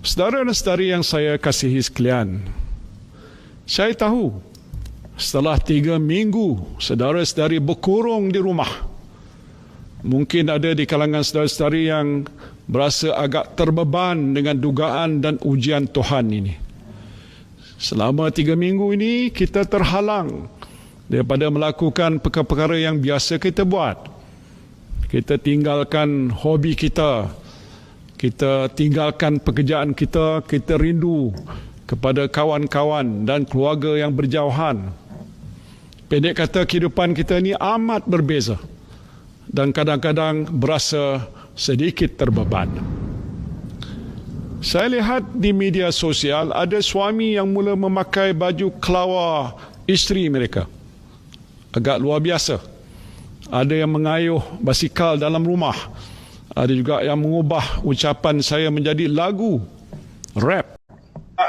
Saudara dan saudari yang saya kasihi sekalian, saya tahu setelah 3 minggu saudara-saudari berkurung di rumah, mungkin ada di kalangan saudara-saudari yang berasa agak terbeban dengan dugaan dan ujian Tuhan ini. Selama 3 minggu ini kita terhalang daripada melakukan perkara-perkara yang biasa kita buat. Kita tinggalkan hobi kita, kita tinggalkan pekerjaan kita, kita rindu kepada kawan-kawan dan keluarga yang berjauhan. Pendek kata, kehidupan kita ini amat berbeza dan kadang-kadang berasa sedikit terbeban. Saya lihat di media sosial ada suami yang mula memakai baju kelawar isteri mereka. Agak luar biasa. Ada yang mengayuh basikal dalam rumah. Ada juga yang mengubah ucapan saya menjadi lagu rap.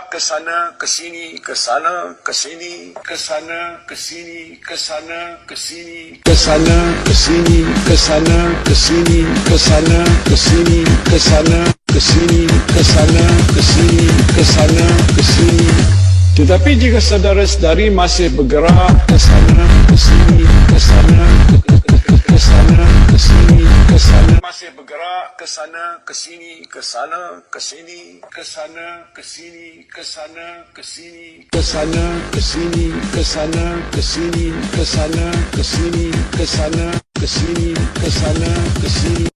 Ke sana, ke sini, ke sana, ke sini, ke sana, ke sini, ke sana, ke sini, ke sana, ke sini, ke sana, ke sini, ke sana, ke sini, ke sana, ke sini, ke sana, ke sini, ke sana, ke sini. Tetapi jika saudara-saudari masih bergerak ke sana, ke sini, ke sana, ke sana, ke sini, ke sana, masih bergerak ke sana, ke sini, ke sana, ke sini, ke sana, ke sini, ke sana, ke sini, ke sana, ke sini, ke sana, ke sini, ke sana, ke sini, ke sana, ke sini, ke sana, ke sini.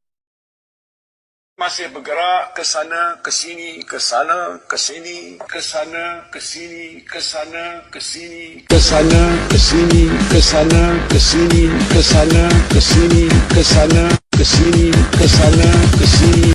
Masih bergerak ke sana, ke sini, ke sana, ke sini, ke sana, ke sini, ke sana, ke sini, ke sana, ke sini, ke sana, ke sini, ke sana, ke sini, ke sana, ke sini, ke sana, ke sini.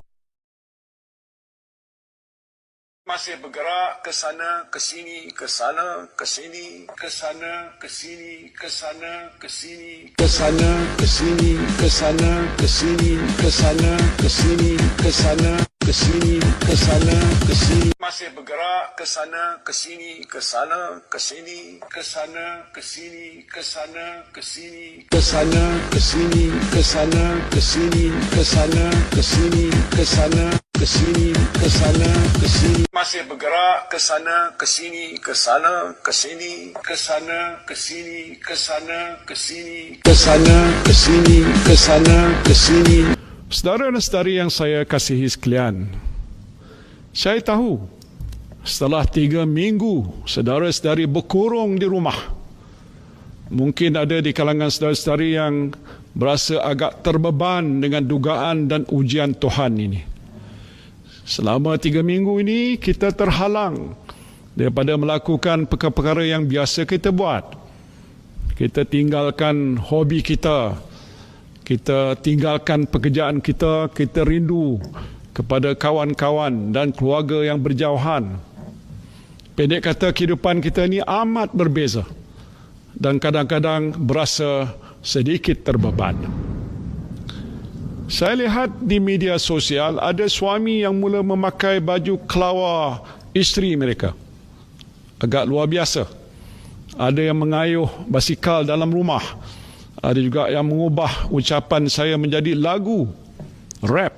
Masih bergerak ke sana, ke sini, ke sana, ke sini, ke sana, ke sini, ke sana, ke sini, ke sana, ke sini, ke sana, ke sini, ke sana, ke sini, ke sana, ke sini, ke sana, ke sini. Masih bergerak ke sana, ke sini, ke sana, ke sini, ke sana, ke sini, ke sana, ke sini, ke sana, ke sini, ke sana, ke sini, ke sana, ke sini, ke sana, ke sini, ke sana, ke sini. Masih bergerak ke sana, ke sini, ke sana, ke sini, ke sana, ke sini, ke sana, ke sini, ke sana, ke sini, ke sana, ke sini. Saudara dan saudari yang saya kasihi sekalian, saya tahu setelah 3 minggu saudara-saudari berkurung di rumah, mungkin ada di kalangan saudara-saudari yang berasa agak terbeban dengan dugaan dan ujian Tuhan ini. Selama 3 minggu ini kita terhalang daripada melakukan perkara-perkara yang biasa kita buat. Kita tinggalkan hobi kita, kita tinggalkan pekerjaan kita, kita rindu kepada kawan-kawan dan keluarga yang berjauhan. Pendek kata, kehidupan kita ini amat berbeza dan kadang-kadang berasa sedikit terbeban. Saya lihat di media sosial ada suami yang mula memakai baju kelawar isteri mereka. Agak luar biasa. Ada yang mengayuh basikal dalam rumah. Ada juga yang mengubah ucapan saya menjadi lagu rap.